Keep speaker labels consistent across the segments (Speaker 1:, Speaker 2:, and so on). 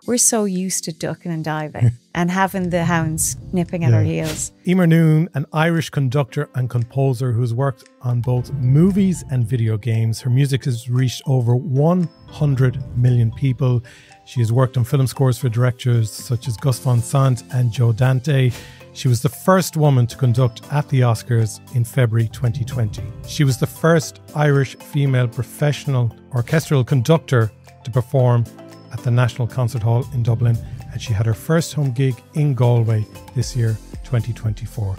Speaker 1: We're so used to ducking and diving and having the hounds nipping at our heels.
Speaker 2: Eímear Noone, an Irish conductor and composer who's worked on both movies and video games. Her music has reached over 100 million people. She has worked on film scores for directors such as Gus Van Sant and Joe Dante. She was the first woman to conduct at the Oscars in February 2020. She was the first Irish female professional orchestral conductor to perform at the National Concert Hall in Dublin, and she had her first home gig in Galway this year, 2024.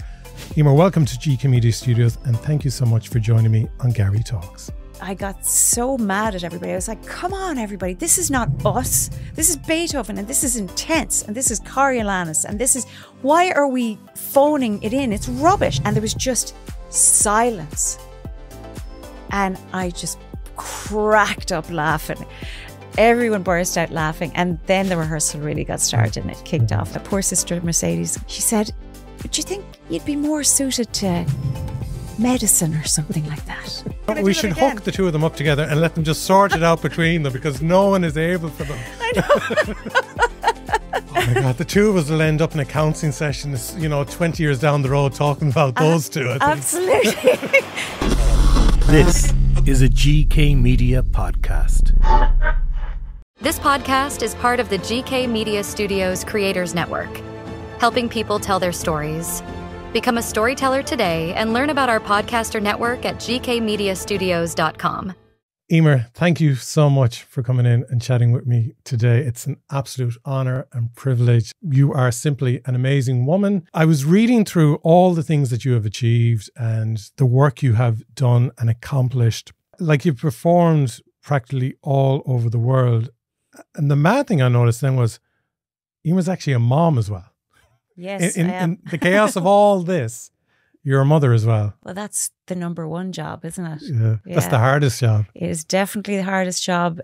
Speaker 2: Eímear, welcome to GK Media Studios, and thank you so much for joining me on Garry Talks.
Speaker 1: I got so mad at everybody. I was like, come on, everybody. This is not us. This is Beethoven, and this is intense, and this is Coriolanus, and this is... Why are we phoning it in? It's rubbish. And there was just silence. And I just cracked up laughing. Everyone burst out laughing, and then the rehearsal really got started and it kicked off. The poor sister Mercedes, she said, do you think you'd be more suited to medicine or something like that?
Speaker 2: We should hook the two of them up together and let them just sort it out between them, because no one is able for them.
Speaker 1: I know.
Speaker 2: Oh my God, the two of us will end up in a counselling session, 20 years down the road talking about those two. I think.
Speaker 1: Absolutely.
Speaker 3: This is a GK Media podcast.
Speaker 4: This podcast is part of the GK Media Studios Creators Network, helping people tell their stories. Become a storyteller today and learn about our podcaster network at gkmediastudios.com.
Speaker 2: Eímear, thank you so much for coming in and chatting with me today. It's an absolute honour and privilege. You are simply an amazing woman. I was reading through all the things that you have achieved and the work you have done and accomplished. Like, you've performed practically all over the world. And the mad thing I noticed then was Eímear's actually a mom as well.
Speaker 1: Yes, I am.
Speaker 2: In the chaos of all this, you're a mother as well.
Speaker 1: Well, that's the number one job, isn't it?
Speaker 2: Yeah, that's the hardest job.
Speaker 1: It is definitely the hardest job.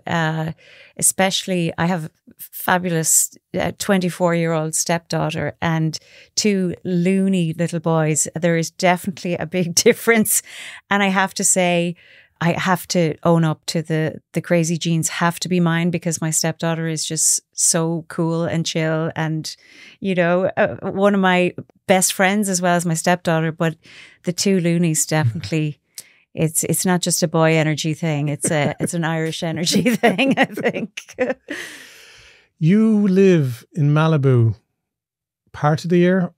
Speaker 1: Especially, I have a fabulous 24-year-old stepdaughter and two loony little boys. There is definitely a big difference. And I have to say, I have to own up to the crazy genes have to be mine, because my stepdaughter is just so cool and chill, and one of my best friends as well as my stepdaughter. But the two loonies definitely, it's not just a boy energy thing. It's an Irish energy thing, I think.
Speaker 2: You live in Malibu part of the year?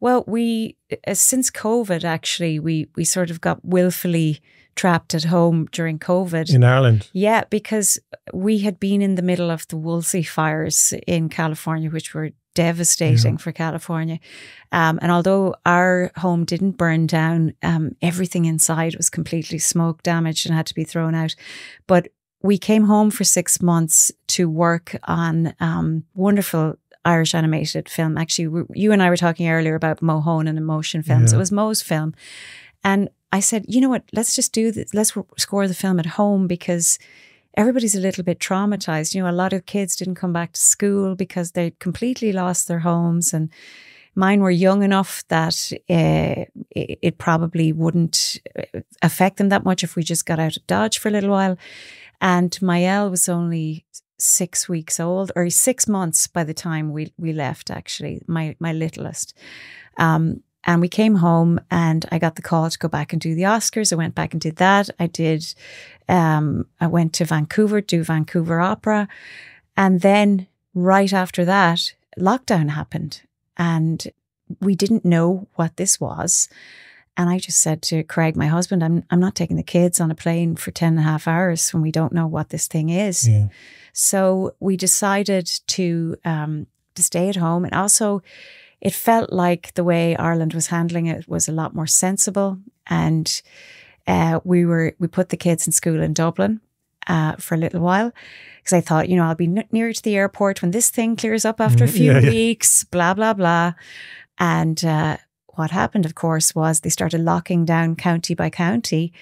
Speaker 1: Well, we since COVID, actually, we sort of got willfully trapped at home during COVID.
Speaker 2: In Ireland?
Speaker 1: Yeah, because we had been in the middle of the Woolsey fires in California, which were devastating for California. And although our home didn't burn down, everything inside was completely smoke damaged and had to be thrown out. But we came home for 6 months to work on wonderful Irish animated film. Actually, you and I were talking earlier about Mohonan and motion films. It was Mo's film. And I said, you know what, let's just do this. Let's score the film at home, because everybody's a little bit traumatized. A lot of kids didn't come back to school because they completely lost their homes. And mine were young enough that it probably wouldn't affect them that much if we just got out of Dodge for a little while. And Maëlle was only 6 weeks old, or 6 months by the time we left, actually, my littlest. And we came home and I got the call to go back and do the Oscars. I went back and did that. I went to Vancouver, do Vancouver Opera. And then right after that, lockdown happened and we didn't know what this was. And I just said to Craig, my husband, I'm not taking the kids on a plane for 10.5 hours when we don't know what this thing is. Yeah. So we decided to stay at home. And also, it felt like the way Ireland was handling it was a lot more sensible. And we put the kids in school in Dublin for a little while, because I thought, I'll be nearer to the airport when this thing clears up after a few weeks, blah, blah, blah. And what happened, of course, was they started locking down county by county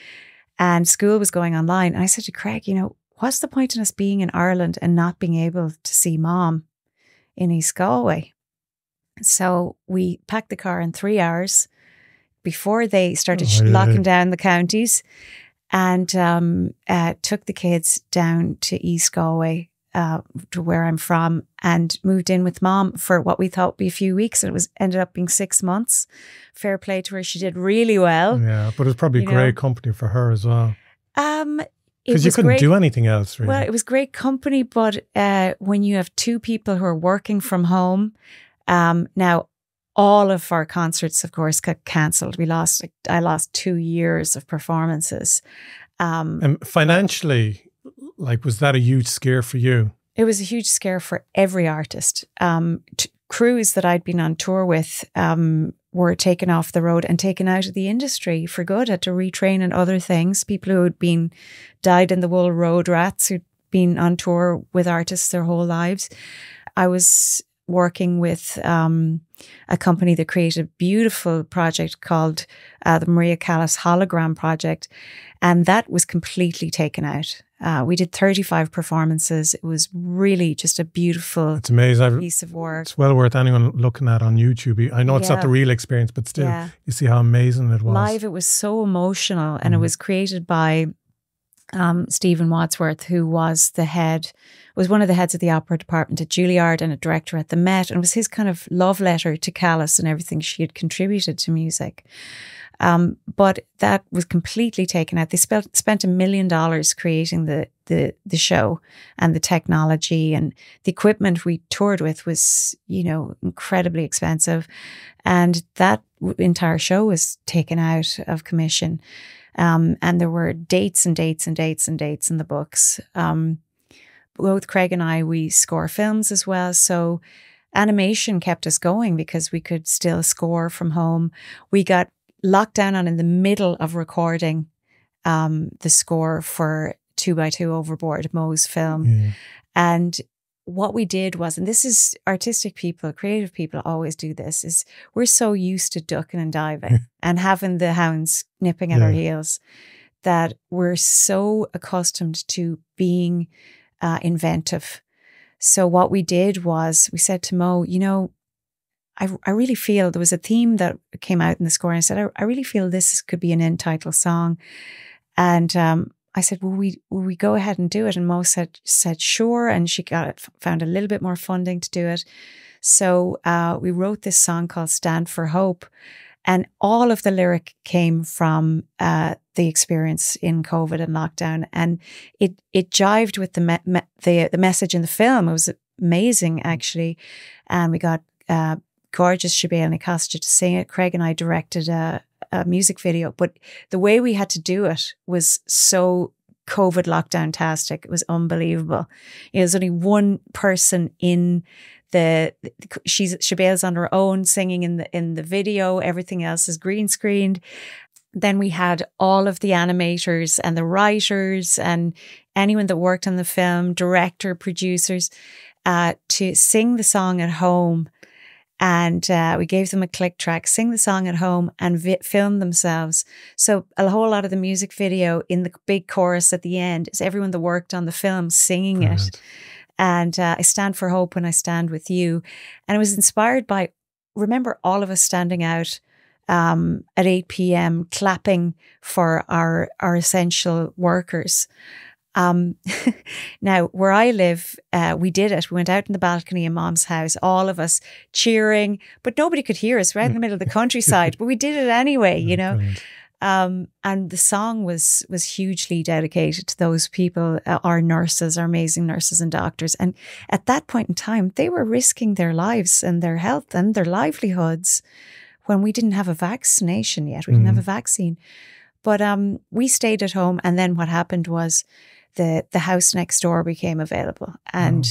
Speaker 1: and school was going online. And I said to Craig, what's the point in us being in Ireland and not being able to see mom in East Galway? So we packed the car in 3 hours before they started locking down the counties, and took the kids down to East Galway to where I'm from, and moved in with Mom for what we thought would be a few weeks, and it ended up being 6 months. Fair play to her; she did really well.
Speaker 2: Yeah, but it was probably great company for her as well. Because you couldn't do anything else, really.
Speaker 1: Well, it was great company, but when you have two people who are working from home, now all of our concerts, of course, got cancelled. I lost 2 years of performances.
Speaker 2: And financially, was that a huge scare for you?
Speaker 1: It was a huge scare for every artist. Crews that I'd been on tour with were taken off the road and taken out of the industry for good, had to retrain in other things. People who had been dyed-in-the-wool road rats who'd been on tour with artists their whole lives. I was working with a company that created a beautiful project called the Maria Callas Hologram project, and that was completely taken out. We did 35 performances. It was really just a beautiful piece of work. It's
Speaker 2: well worth anyone looking at on YouTube. I know it's not the real experience, but still, you see how amazing it was.
Speaker 1: Live, it was so emotional, and it was created by Stephen Wadsworth, who was one of the heads of the opera department at Juilliard and a director at the Met, and it was his kind of love letter to Callas and everything she had contributed to music. But that was completely taken out. They spent $1 million creating the show, and the technology and the equipment we toured with was, incredibly expensive. And that entire show was taken out of commission. And there were dates and dates and dates and dates in the books. Both Craig and I, we score films as well. So animation kept us going because we could still score from home. We got locked down on in the middle of recording the score for 2x2 Overboard, Mo's film. Yeah. And what we did was, and this is artistic people, creative people always do this, is we're so used to ducking and diving and having the hounds nipping at our heels that we're so accustomed to being inventive. So what we did was we said to Mo, I really feel there was a theme that came out in the score, and I said, I really feel this could be an end title song. And I said, will we go ahead and do it? And Mo said sure. And she found a little bit more funding to do it. So we wrote this song called Stand for Hope. And all of the lyric came from the experience in COVID and lockdown. And it jived with the message in the film. It was amazing, actually. And we got gorgeous Siobhán Nicastra to sing it. Craig and I directed a music video, but the way we had to do it was so COVID lockdown-tastic. It was unbelievable. There's only one person in Siobhán's on her own singing in the video. Everything else is green screened. Then we had all of the animators and the writers and anyone that worked on the film, director, producers, to sing the song at home. And we gave them a click track, sing the song at home and film themselves. So a whole lot of the music video in the big chorus at the end is everyone that worked on the film singing it. And I stand for hope when I stand with you. And it was inspired by, remember all of us standing out at 8 p.m. clapping for our essential workers. Now, where I live, we did it. We went out in the balcony in Mom's house, all of us cheering, but nobody could hear us right in the middle of the countryside. But we did it anyway, Brilliant. And the song was hugely dedicated to those people, our nurses, our amazing nurses and doctors. And at that point in time, they were risking their lives and their health and their livelihoods when we didn't have a vaccination yet. We didn't have a vaccine. But we stayed at home. And then what happened was the house next door became available. And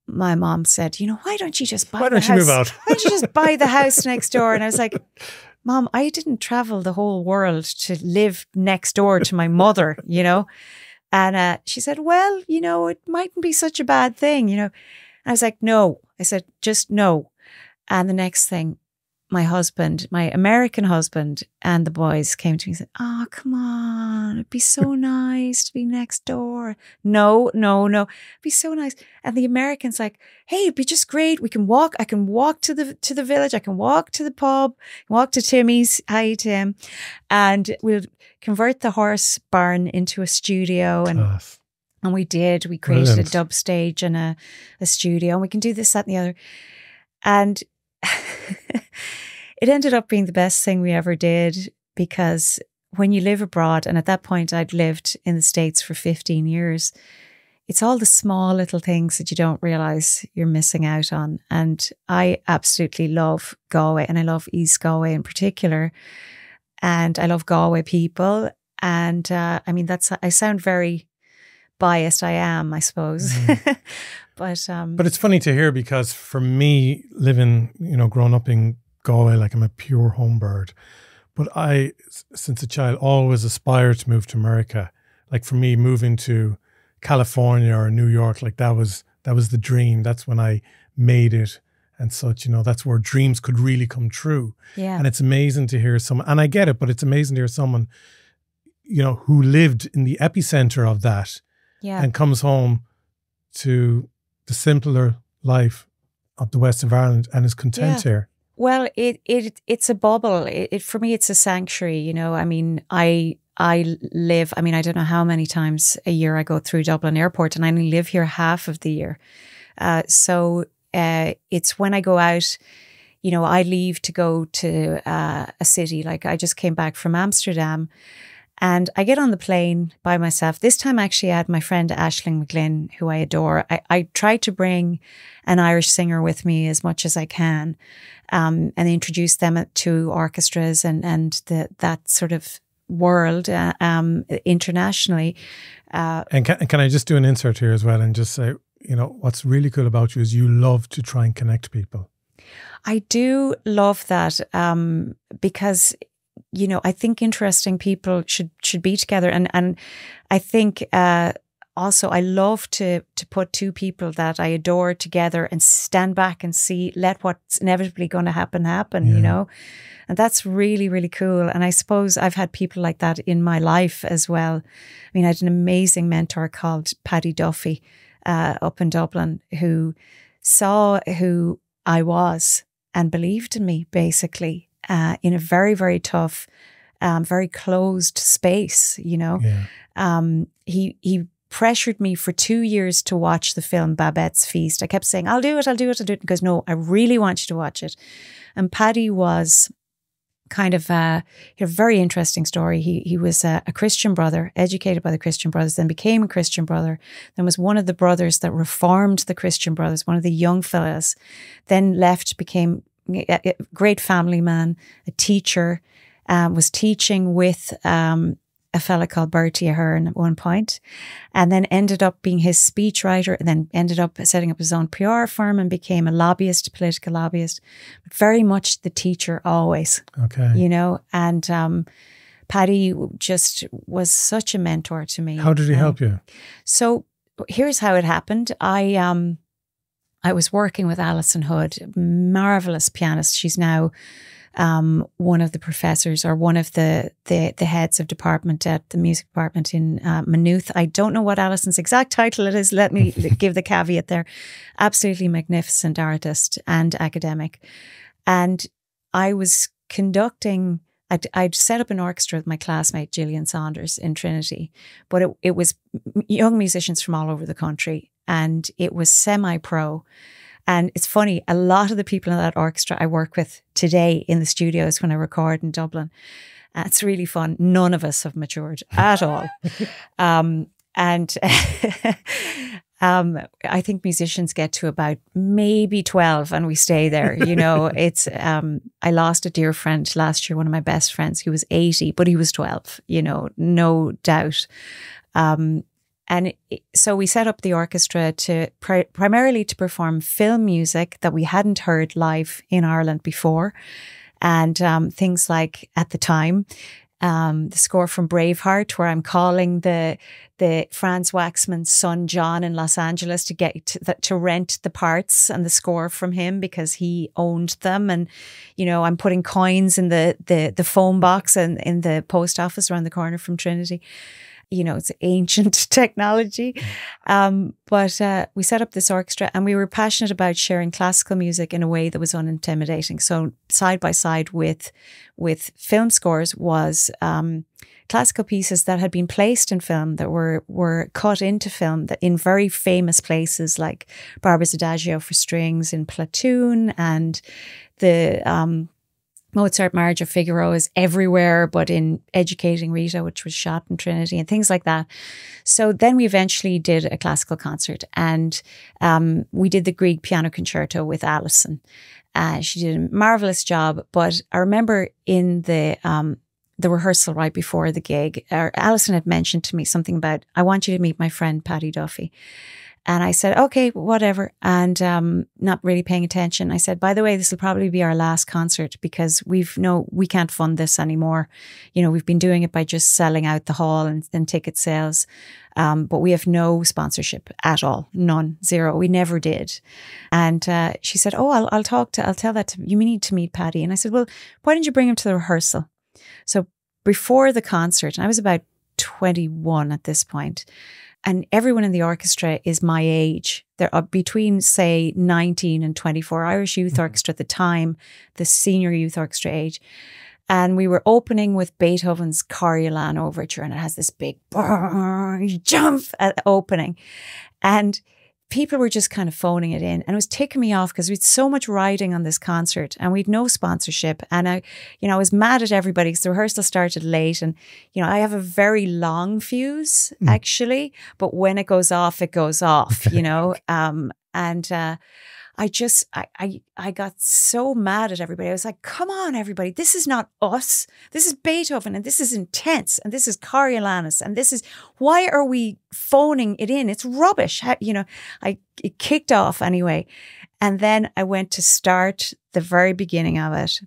Speaker 1: my mom said, why don't you just buy the house? Why don't you move out? Why don't you just buy the house next door? And I was like, Mom, I didn't travel the whole world to live next door to my mother, And she said, well, it mightn't be such a bad thing, And I was like, no. I said, just no. And the next thing, my husband, my American husband, and the boys came to me and said, oh, come on, it'd be so nice to be next door. No, it'd be so nice. And the American's like, hey, it'd be just great. I can walk to the village. I can walk to the pub, walk to Timmy's. Hi, Tim. And we'll convert the horse barn into a studio. And And we did. We created
Speaker 2: Brilliant.
Speaker 1: a dub stage and a studio, and we can do this, that, and the other. And it ended up being the best thing we ever did, because when you live abroad, and at that point I'd lived in the States for 15 years, it's all the small little things that you don't realize you're missing out on. And I absolutely love Galway, and I love East Galway in particular. And I love Galway people. And I mean, I sound very biased. I am, I suppose. But
Speaker 2: it's funny to hear, because for me, living, growing up in Galway, like I'm a pure home bird. But I, since a child, always aspired to move to America. Like for me, moving to California or New York, like that was the dream. That's when I made it and such, that's where dreams could really come true.
Speaker 1: Yeah.
Speaker 2: And it's amazing to hear someone, and I get it, but it's amazing to hear someone, who lived in the epicenter of that, and comes home to the simpler life of the west of Ireland and is content here.
Speaker 1: Well, it's a bubble. For me, it's a sanctuary. I mean, I live. I mean, I don't know how many times a year I go through Dublin Airport, and I only live here half of the year. So it's when I go out. I leave to go to a city. Like I just came back from Amsterdam. And I get on the plane by myself. This time, actually, I had my friend Aisling McGlynn, who I adore. I try to bring an Irish singer with me as much as I can, and introduce them to orchestras and that sort of world internationally.
Speaker 2: And can I just do an insert here as well and just say, what's really cool about you is you love to try and connect people.
Speaker 1: I do love that because I think interesting people should be together. And I think also I love to put two people that I adore together and stand back and let what's inevitably going to happen, And that's really, really cool. And I suppose I've had people like that in my life as well. I mean, I had an amazing mentor called Paddy Duffy up in Dublin, who saw who I was and believed in me, basically. In a very, very tough, very closed space, He pressured me for 2 years to watch the film Babette's Feast. I kept saying, I'll do it. He goes, no, I really want you to watch it. And Paddy was kind of a very interesting story. He was a Christian brother, educated by the Christian Brothers, then became a Christian brother, then was one of the brothers that reformed the Christian Brothers, one of the young fellas, then left, became a great family man, a teacher, was teaching with a fella called Bertie Ahern at one point, and then ended up being his speechwriter, and then ended up setting up his own PR firm and became a lobbyist, political lobbyist, but very much the teacher always.
Speaker 2: Okay.
Speaker 1: And Paddy just was such a mentor to me.
Speaker 2: How did he help you?
Speaker 1: So here's how it happened. I was working with Alison Hood, marvelous pianist. She's now one of the professors, or one of the heads of department at the music department in Maynooth. I don't know what Alison's exact title it is. Let me give the caveat there. Absolutely magnificent artist and academic. And I was conducting, I'd set up an orchestra with my classmate Gillian Saunders in Trinity, but it was young musicians from all over the country. And it was semi-pro. And it's funny, a lot of the people in that orchestra I work with today in the studios when I record in Dublin. It's really fun. None of us have matured at all. I think musicians get to about maybe 12 and we stay there. It's, I lost a dear friend last year, one of my best friends. He was 80, but he was 12, no doubt. So we set up the orchestra to primarily to perform film music that we hadn't heard live in Ireland before. And things like, at the time, the score from Braveheart, where I'm calling the Franz Waxman's son John in Los Angeles to get to rent the parts and the score from him because he owned them. And, I'm putting coins in the phone box and in the post office around the corner from Trinity. It's ancient technology. But we set up this orchestra and we were passionate about sharing classical music in a way that was unintimidating. So side by side with film scores was classical pieces that had been placed in film, that were cut into film, that in very famous places like Barbara's Adagio for strings in Platoon, and the Mozart Marriage of Figaro is everywhere, but in Educating Rita, which was shot in Trinity, and things like that. So then we eventually did a classical concert, and we did the Grieg Piano Concerto with Alison. She did a marvelous job, but I remember in the rehearsal right before the gig, Alison had mentioned to me something about, I want you to meet my friend Paddy Duffy. And I said, okay, whatever. And not really paying attention. I said, by the way, this will probably be our last concert because we can't fund this anymore. You know, we've been doing it by just selling out the hall and ticket sales. But we have no sponsorship at all. None. Zero. We never did. And she said, oh, I'll tell that to you. Need to meet Paddy. And I said, well, why don't you bring him to the rehearsal? So before the concert, and I was about 21 at this point, and everyone in the orchestra is my age. They're between, say, 19 and 24. Irish Youth Orchestra at the time, the senior youth orchestra age. And we were opening with Beethoven's Coriolan Overture, and it has this big jump at opening. And people were just kind of phoning it in, and it was ticking me off because we had so much riding on this concert and we'd no sponsorship. And I was mad at everybody because the rehearsal started late, and, I have a very long fuse actually, but when it goes off, I got so mad at everybody. I was like, come on, everybody. This is not us. This is Beethoven, and this is intense, and this is Coriolanus, and this is, why are we phoning it in? It's rubbish. It kicked off anyway. And then I went to start the very beginning of it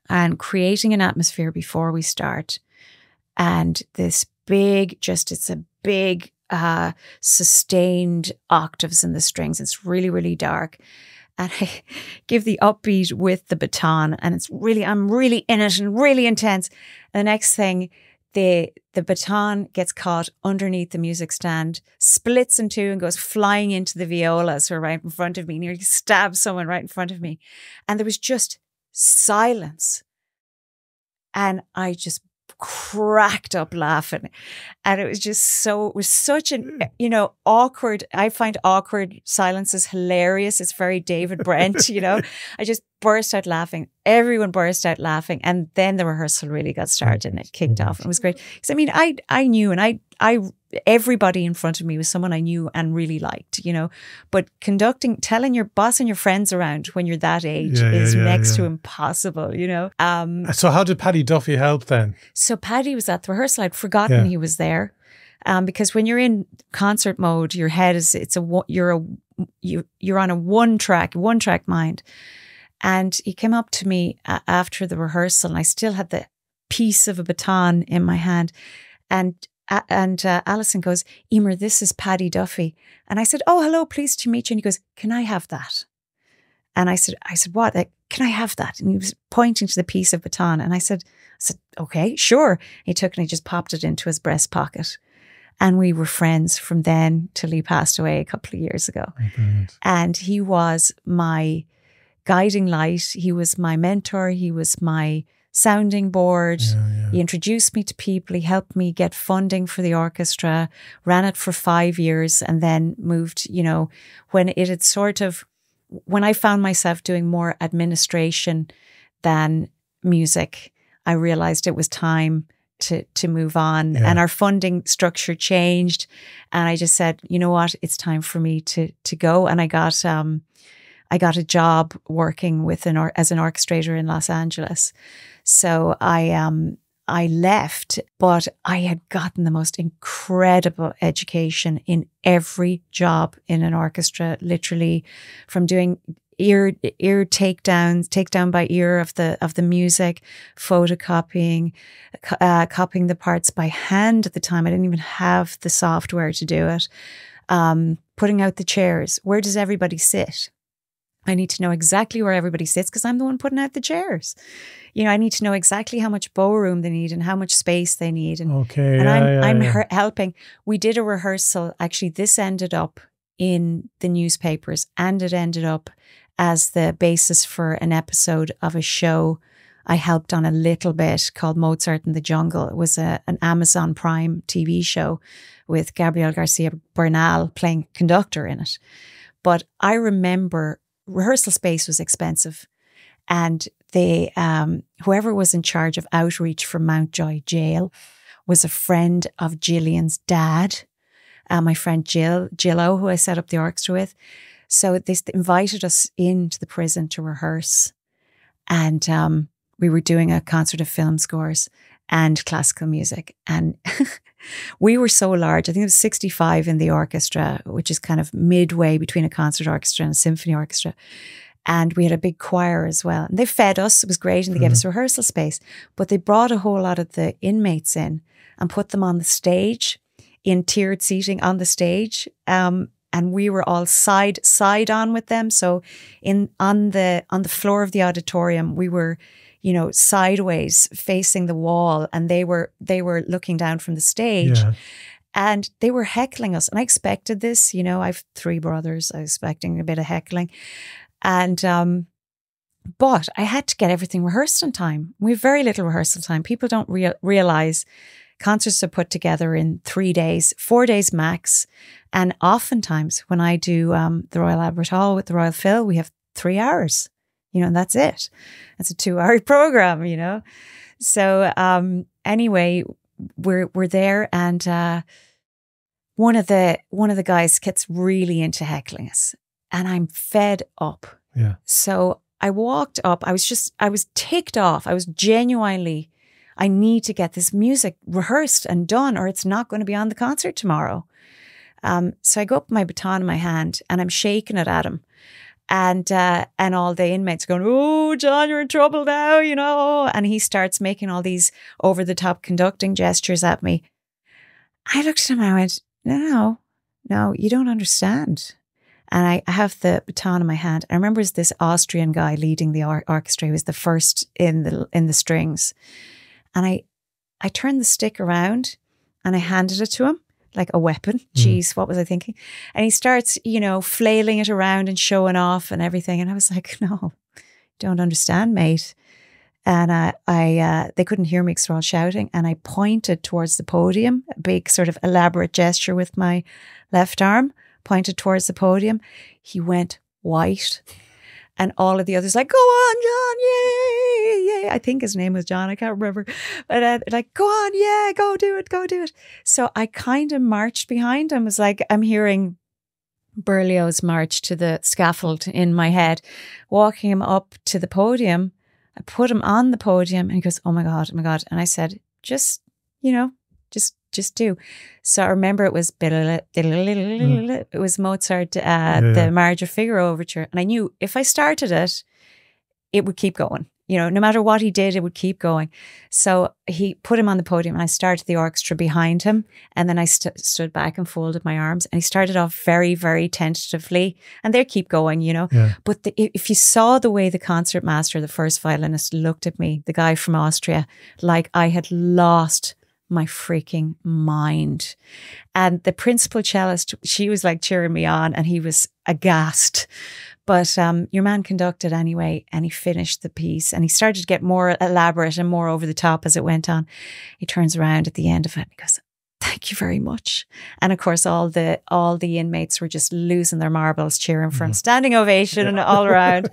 Speaker 1: and creating an atmosphere before we start. And this it's a big, sustained octaves in the strings. It's really, really dark. And I give the upbeat with the baton, and I'm really in it and really intense. And the next thing, the baton gets caught underneath the music stand, splits in two and goes flying into the violas who are right in front of me, nearly stabs someone right in front of me. And there was just silence. And I just cracked up laughing, and it was such an awkward. I find awkward silences hilarious. It's very David Brent. I just burst out laughing. Everyone burst out laughing, and then the rehearsal really got started and it kicked off. It was great because I knew, and I everybody in front of me was someone I knew and really liked, but conducting, telling your boss and your friends around when you're that age is next to impossible,
Speaker 2: So how did Paddy Duffy help then?
Speaker 1: So Paddy was at the rehearsal. I'd forgotten he was there, because when you're in concert mode, your head is, you're on a one track mind. And he came up to me after the rehearsal, and I still had the piece of a baton in my hand, and Alison goes, Eímear, this is Paddy Duffy. And I said, oh, hello, pleased to meet you. And he goes, can I have that? And I said, what? Can I have that? And he was pointing to the piece of baton. And I said, okay, sure. He took it and he just popped it into his breast pocket. And we were friends from then till he passed away a couple of years ago.
Speaker 2: Oh,
Speaker 1: and he was my guiding light. He was my mentor. He was my sounding board. He introduced me to people. He helped me get funding for the orchestra, ran it for 5 years, and then moved, when it had when I found myself doing more administration than music, I realized it was time to move on. And our funding structure changed. And I just said, you know what, it's time for me to go. And I got a job working with as an orchestrator in Los Angeles. So I left, but I had gotten the most incredible education in every job in an orchestra, literally from doing ear takedown by ear of the music, photocopying, copying the parts by hand at the time. I didn't even have the software to do it. Putting out the chairs. Where does everybody sit? I need to know exactly where everybody sits because I'm the one putting out the chairs. I need to know exactly how much bow room they need and how much space they need. And, I'm helping. We did a rehearsal. Actually, this ended up in the newspapers, and it ended up as the basis for an episode of a show I helped on a little bit called Mozart in the Jungle. It was an Amazon Prime TV show with Gabriel Garcia Bernal playing conductor in it. But I remember rehearsal space was expensive, and they whoever was in charge of outreach for Mountjoy Jail was a friend of Gillian's dad, my friend Gillo, who I set up the orchestra with. So they invited us into the prison to rehearse, and we were doing a concert of film scores and classical music. And we were so large. I think it was 65 in the orchestra, which is kind of midway between a concert orchestra and a symphony orchestra. And we had a big choir as well. And they fed us. It was great. And they gave us rehearsal space. But they brought a whole lot of the inmates in and put them on the stage in tiered seating on the stage. And we were all side on with them. So on the floor of the auditorium, we were, you know, sideways facing the wall, and they were looking down from the stage. Yeah. And they were heckling us. And I expected this, you know, I have 3 brothers. I was expecting a bit of heckling. And but I had to get everything rehearsed in time. We have very little rehearsal time. People don't realize concerts are put together in 3 days, 4 days max. And oftentimes when I do the Royal Albert Hall with the Royal Phil, we have 3 hours, you know, and that's it. It's a 2-hour program, you know. So anyway, we're there, and one of the guys gets really into heckling us, and I'm fed up.
Speaker 2: Yeah.
Speaker 1: So I walked up. I was ticked off. I was genuinely, I need to get this music rehearsed and done, or it's not going to be on the concert tomorrow. So I go up with my baton in my hand, and I'm shaking it at him. And all the inmates are going, "Oh, John, you're in trouble now, you know." And he starts making all these over-the-top conducting gestures at me. I looked at him and I went, no, you don't understand. And I have the baton in my hand. I remember it was this Austrian guy leading the orchestra. He was the first in the strings. And I turned the stick around and I handed it to him like a weapon. Jeez, what was I thinking? And he starts, you know, flailing it around and showing off and everything. And I was like, no, don't understand, mate. And they couldn't hear me because they're all shouting. And I pointed towards the podium, a big sort of elaborate gesture with my left arm, pointed towards the podium. He went white. And all of the others like, "Go on, John, yay, yay." I think his name was John, I can't remember. But like, "Go on, yeah, go do it. So I kind of marched behind him. It was like I'm hearing Berlioz's march to the scaffold in my head, walking him up to the podium. I put him on the podium and he goes, oh my God. And I said, just do. So I remember it was Mozart, the Marriage of Figaro overture. And I knew if I started it, it would keep going. You know, no matter what he did, it would keep going. So he put him on the podium and I started the orchestra behind him. And then I stood back and folded my arms. And he started off very, very tentatively. And they keep going, you know. Yeah. But if you saw the way the concertmaster, the first violinist, looked at me, the guy from Austria, like I had lost my freaking mind. And the principal cellist, she was like cheering me on and he was aghast. But your man conducted anyway, and he finished the piece and he started to get more elaborate and more over the top as it went on. He turns around at the end of it and he goes, "Thank you very much." And of course, all the inmates were just losing their marbles, cheering for him, standing ovation and all around.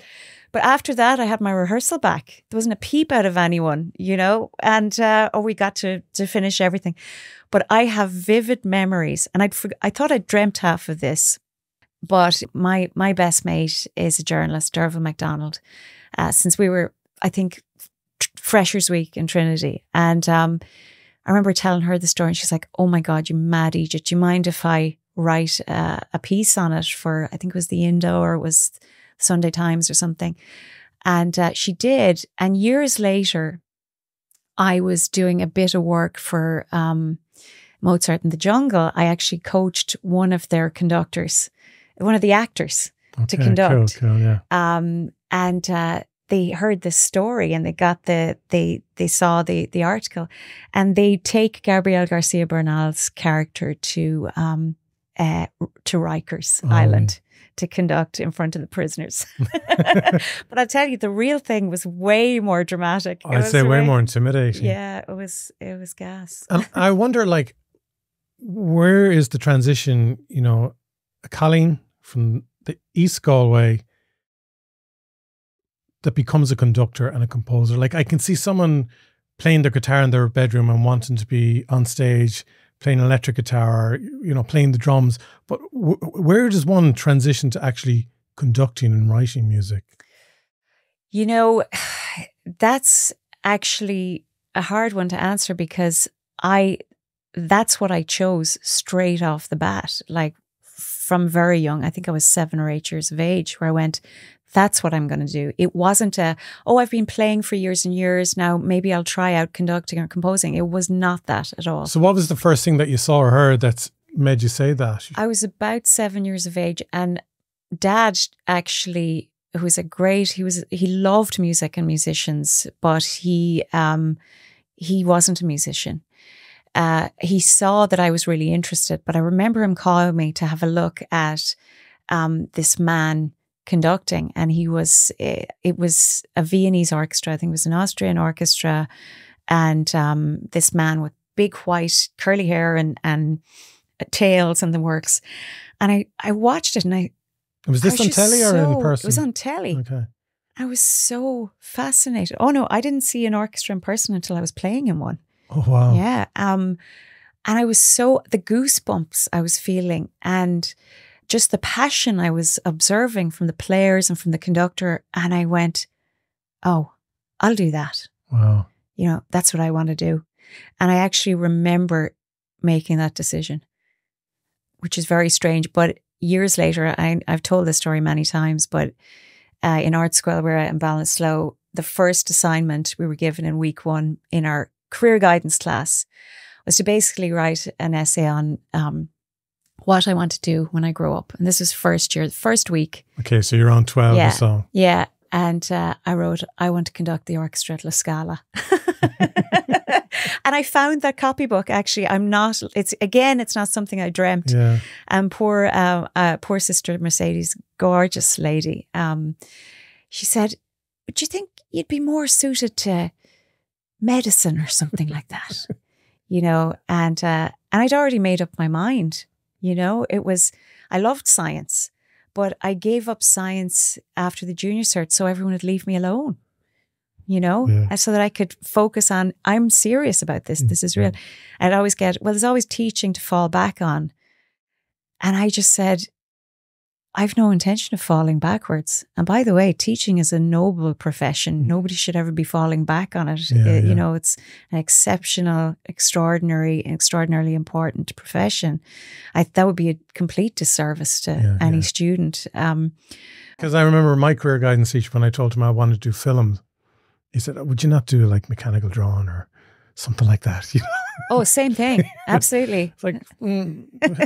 Speaker 1: But after that, I had my rehearsal back. There wasn't a peep out of anyone, you know, and we got to finish everything. But I have vivid memories, and I thought I'd dreamt half of this. But my best mate is a journalist, Derval MacDonald, since we were, I think, Freshers Week in Trinity. And I remember telling her the story and she's like, "Oh my God, you mad idiot. Do you mind if I write a piece on it for," I think it was the Indo or it was Sunday Times or something. And she did. And years later, I was doing a bit of work for Mozart in the Jungle. I actually coached one of their conductors, one of the actors to conduct.
Speaker 2: Cool, yeah.
Speaker 1: And they heard this story and they saw the article, and they take Gabriel Garcia Bernal's character to Rikers Island to conduct in front of the prisoners. But I'll tell you, the real thing was way more dramatic.
Speaker 2: I'd say way more intimidating.
Speaker 1: Yeah, it was gas.
Speaker 2: And I wonder, like, where is the transition, you know, Colleen from the East Galway that becomes a conductor and a composer? Like, I can see someone playing their guitar in their bedroom and wanting to be on stage, playing electric guitar, you know, playing the drums. But where does one transition to actually conducting and writing music?
Speaker 1: You know, that's actually a hard one to answer, because that's what I chose straight off the bat. Like, from very young, I think I was 7 or 8 years of age, where I went, that's what I'm going to do. It wasn't I've been playing for years and years now, maybe I'll try out conducting or composing. It was not that at all.
Speaker 2: So what was the first thing that you saw or heard that made you say that?
Speaker 1: I was about 7 years of age, and Dad actually, he loved music and musicians, but he wasn't a musician. He saw that I was really interested, but I remember him calling me to have a look at this man conducting, and it was a Viennese orchestra. I think it was an Austrian orchestra, and this man with big white curly hair and tails and the works. And I watched it, and
Speaker 2: was this on telly or in person?
Speaker 1: It was on telly.
Speaker 2: Okay.
Speaker 1: I was so fascinated. Oh no, I didn't see an orchestra in person until I was playing in one.
Speaker 2: Oh wow.
Speaker 1: Yeah. And I was the goosebumps I was feeling, and just the passion I was observing from the players and from the conductor. And I went, oh, I'll do that.
Speaker 2: Wow.
Speaker 1: You know, that's what I want to do. And I actually remember making that decision, which is very strange. But years later, I've told this story many times, but in art school, we're in Ballinasloe, the first assignment we were given in week 1 in our career guidance class was to basically write an essay on what I want to do when I grow up. And this was first year, first week.
Speaker 2: Okay, so you're on 12 or so.
Speaker 1: Yeah. And I wrote, I want to conduct the orchestra at La Scala. And I found that copybook. Actually, it's not something I dreamt.
Speaker 2: Yeah.
Speaker 1: And poor sister Mercedes, gorgeous lady. She said, "Do you think you'd be more suited to medicine or something like that?" You know, and I'd already made up my mind. You know, I loved science, but I gave up science after the junior cert so everyone would leave me alone, you know, and so that I could focus on, I'm serious about this. This is real. I'd always there's always teaching to fall back on. And I just said, I've no intention of falling backwards. And by the way, teaching is a noble profession. Nobody should ever be falling back on it. You know, it's an exceptional, extraordinarily important profession. That would be a complete disservice to any student.
Speaker 2: Because I remember my career guidance teacher, when I told him I wanted to do films, he said, would you not do like mechanical drawing or something like that? You know?
Speaker 1: Oh, same thing. Absolutely.
Speaker 2: It's like,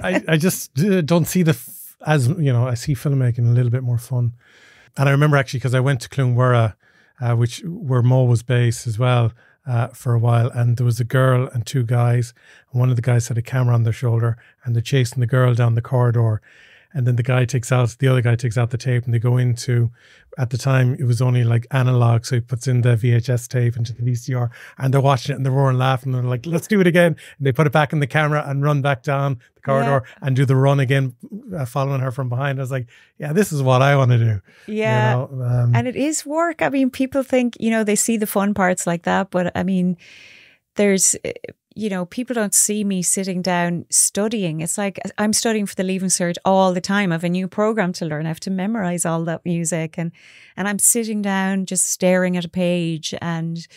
Speaker 2: I just don't see as you know, I see filmmaking a little bit more fun. And I remember actually, because I went to Clonmara, where Mo was based as well, for a while, and there was a girl and 2 guys, and one of the guys had a camera on their shoulder, and they're chasing the girl down the corridor, and then the other guy takes out the tape, and they go into, at the time it was only like analog, so he puts in the VHS tape into the VCR, and they're watching it and they're roaring laughing, and they're like, let's do it again, and they put it back in the camera and run back down the corridor and do the run again, following her from behind. I was like, yeah, this is what I want to do.
Speaker 1: Yeah.
Speaker 2: You know,
Speaker 1: and it is work. I mean, people think, you know, they see the fun parts like that, but I mean, there's, you know, people don't see me sitting down studying. It's like I'm studying for the Leaving Cert all the time. I have a new program to learn. I have to memorize all that music, and I'm sitting down just staring at a page. And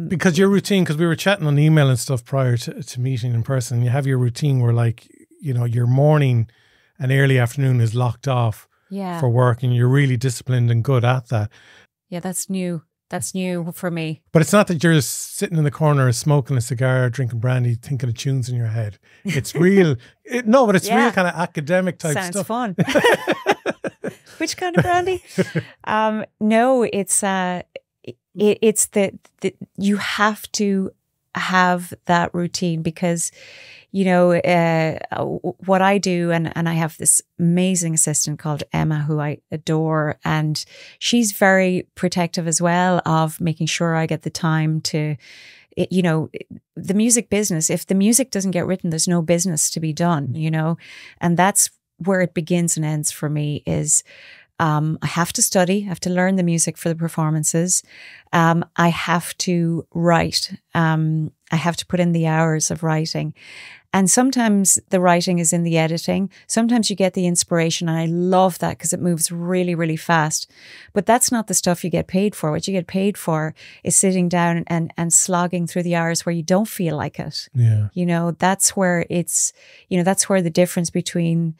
Speaker 2: because your routine, because we were chatting on email and stuff prior to meeting in person, you have your routine where, like, you know, your morning and early afternoon is locked off for work, and you're really disciplined and good at that.
Speaker 1: Yeah, that's new. That's new for me.
Speaker 2: But it's not that you're just sitting in the corner smoking a cigar, drinking brandy, thinking of tunes in your head. It's real. But it's real kind of academic type stuff.
Speaker 1: Sounds fun. Which kind of brandy? No, it's the you have to have that routine because, you know, what I do, and I have this amazing assistant called Emma, who I adore, and she's very protective as well of making sure I get the time to, you know, the music business. If the music doesn't get written, there's no business to be done, you know, and that's where it begins and ends for me is I have to study, I have to learn the music for the performances. I have to write. I have to put in the hours of writing. And sometimes the writing is in the editing. Sometimes you get the inspiration, and I love that because it moves really, really fast. But that's not the stuff you get paid for. What you get paid for is sitting down and slogging through the hours where you don't feel like it.
Speaker 2: Yeah.
Speaker 1: You know, that's where it's, you know, that's where the difference between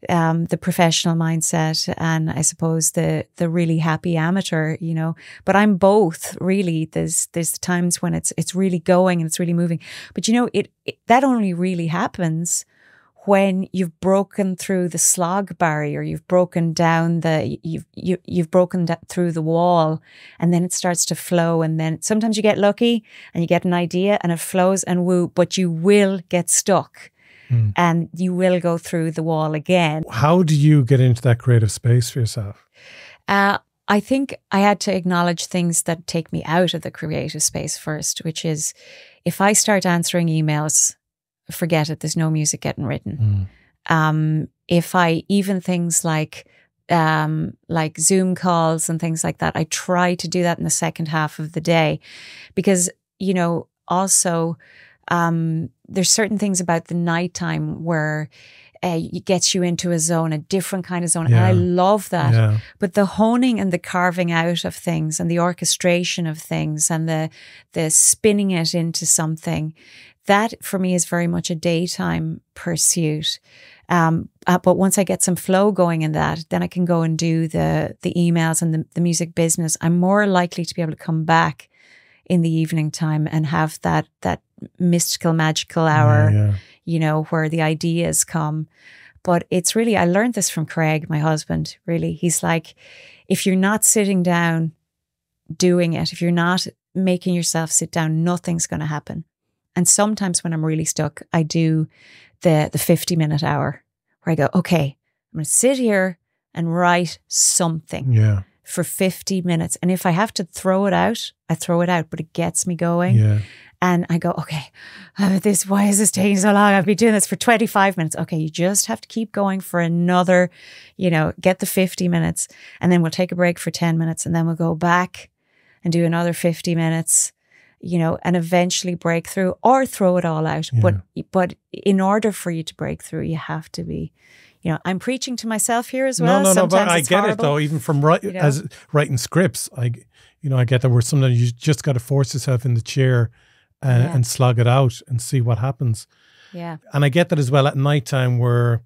Speaker 1: the professional mindset and I suppose the really happy amateur, you know, but I'm both really. There's times when it's really going and it's really moving, but you know, that only really happens when you've broken through the slog barrier, you've broken down you've broken through the wall, and then it starts to flow. And then sometimes you get lucky and you get an idea and it flows and woo, but you will get stuck. And you will go through the wall again.
Speaker 2: How do you get into that creative space for yourself?
Speaker 1: I think I had to acknowledge things that take me out of the creative space first, which is if I start answering emails, forget it, there's no music getting written. If I even things like Zoom calls and things like that, I try to do that in the second half of the day because, you know, also there's certain things about the nighttime where it gets you into a zone, a different kind of zone.
Speaker 2: Yeah.
Speaker 1: And I love that.
Speaker 2: Yeah.
Speaker 1: But the honing and the carving out of things and the orchestration of things and the spinning it into something, that for me is very much a daytime pursuit. But once I get some flow going in that, then I can go and do the emails and the music business. I'm more likely to be able to come back in the evening time and have that mystical, magical hour, you know, where the ideas come. But it's really, I learned this from Craig, my husband, really. He's like, if you're not sitting down doing it, if you're not making yourself sit down, nothing's going to happen. And sometimes when I'm really stuck, I do the 50-minute hour where I go, okay, I'm going to sit here and write something for 50 minutes. And if I have to throw it out, I throw it out, but it gets me going.
Speaker 2: Yeah.
Speaker 1: And I go, okay, why is this taking so long? I've been doing this for 25 minutes. Okay, you just have to keep going for another, you know, get the 50 minutes. And then we'll take a break for 10 minutes and then we'll go back and do another 50 minutes, you know, and eventually break through or throw it all out.
Speaker 2: Yeah.
Speaker 1: But in order for you to break through, you have to be, you know, I'm preaching to myself here as well.
Speaker 2: No,
Speaker 1: Sometimes
Speaker 2: but I get
Speaker 1: horrible.
Speaker 2: it though. Even from
Speaker 1: you know?
Speaker 2: as writing scripts, I get that where sometimes you just got to force yourself in the chair and slog it out and see what happens.
Speaker 1: Yeah.
Speaker 2: And I get that as well at nighttime where